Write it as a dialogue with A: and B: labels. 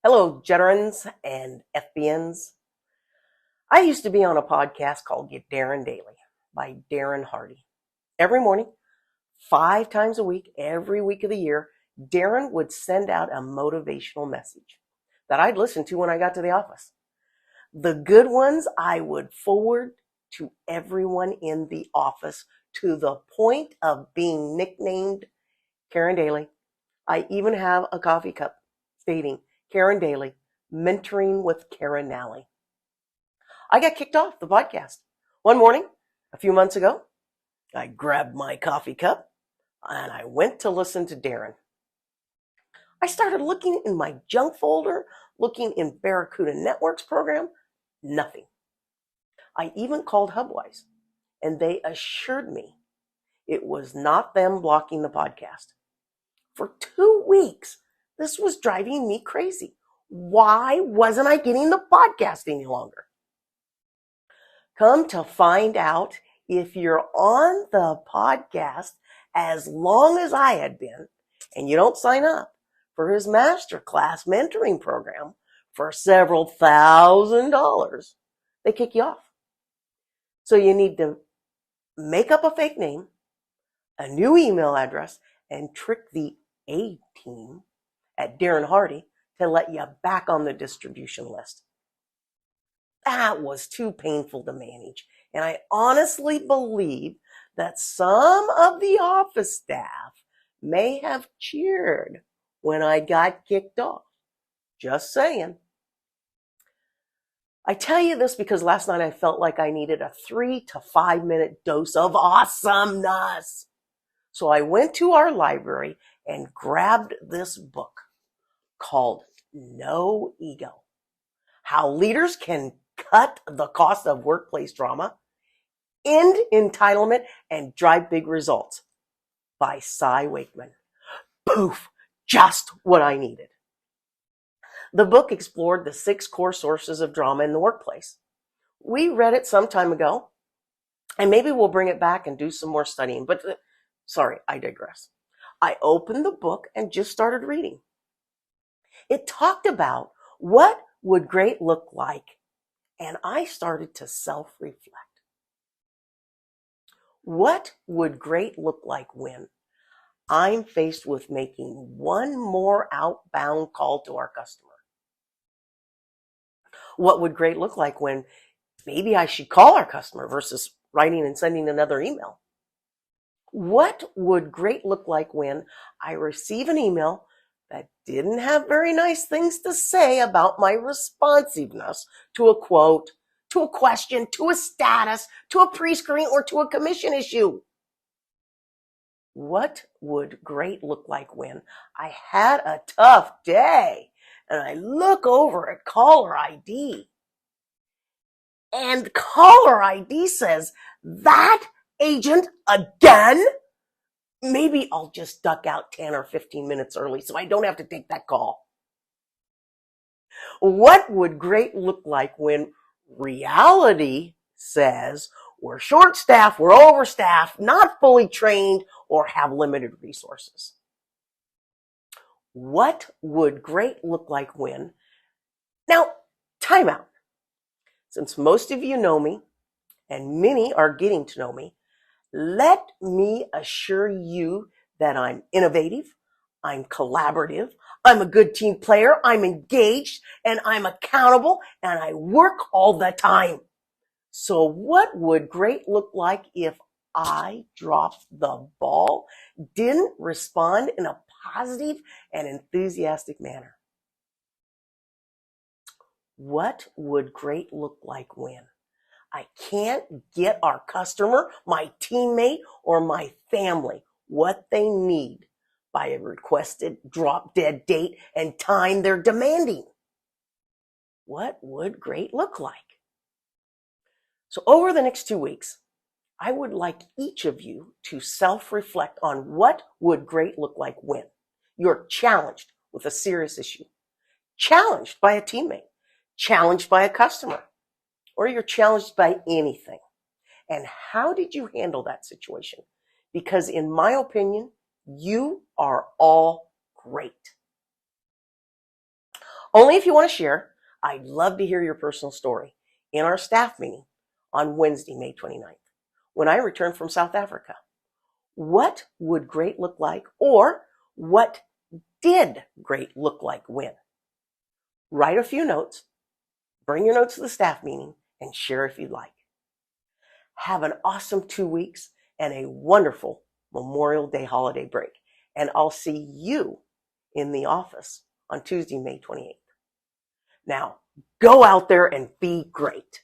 A: Hello, Jetterans and FBNs. I used to be on a podcast called Get Darren Daily by Darren Hardy. Every morning, 5 times a week, every week of the year, Darren would send out a motivational message that I'd listen to when I got to the office. The good ones I would forward to everyone in the office to the point of being nicknamed Karen Daly. I even have a coffee cup stating Karen Daly, mentoring with Karen Nally. I got kicked off the podcast. One morning, a few months ago, I grabbed my coffee cup and I went to listen to Darren. I started looking in my junk folder, looking in Barracuda Network's program, nothing. I even called Hubwise and they assured me it was not them blocking the podcast. For 2 weeks, this was driving me crazy. Why wasn't I getting the podcast any longer? Come to find out, if you're on the podcast as long as I had been, and you don't sign up for his masterclass mentoring program for several $1,000s, they kick you off. So you need to make up a fake name, a new email address, and trick the A team at Darren Hardy to let you back on the distribution list. That was too painful to manage, and I honestly believe that some of the office staff may have cheered when I got kicked off. Just saying. I tell you this because last night I felt like I needed a 3 to 5 minute dose of awesomeness. So I went to our library and grabbed this book called No Ego: How Leaders Can Cut the Cost of Workplace Drama, End Entitlement, and Drive Big Results by Cy Wakeman. Poof, just what I needed. The book explored the 6 core sources of drama in the workplace. We read it some time ago, and maybe we'll bring it back and do some more studying, but sorry, I digress. I opened the book and just started reading. It talked about what would great look like, and I started to self-reflect. What would great look like when I'm faced with making one more outbound call to our customer? What would great look like when maybe I should call our customer versus writing and sending another email? What would great look like when I receive an email that didn't have very nice things to say about my responsiveness to a quote, to a question, to a status, to a pre-screen, or to a commission issue? What would great look like when I had a tough day and I look over at caller ID and caller ID says, "That agent again?" Maybe I'll just duck out 10 or 15 minutes early so I don't have to take that call. What would great look like when reality says we're short-staffed, we're overstaffed, not fully trained, or have limited resources? What would great look like when? Now, time out. Since most of you know me, and many are getting to know me, let me assure you that I'm innovative, I'm collaborative, I'm a good team player, I'm engaged, and I'm accountable, and I work all the time. So what would great look like if I dropped the ball, didn't respond in a positive and enthusiastic manner? What would great look like when I can't get our customer, my teammate, or my family what they need by a requested drop dead date and time they're demanding? What would great look like? So over the next 2 weeks, I would like each of you to self-reflect on what would great look like when you're challenged with a serious issue, challenged by a teammate, challenged by a customer, or you're challenged by anything. And how did you handle that situation? Because in my opinion, you are all great. Only if you want to share. I'd love to hear your personal story in our staff meeting on Wednesday, May 29th, when I return from South Africa. What would great look like, or what did great look like when? Write a few notes, bring your notes to the staff meeting, and share if you'd like. Have an awesome 2 weeks and a wonderful Memorial Day holiday break. And I'll see you in the office on Tuesday, May 28th. Now, go out there and be great.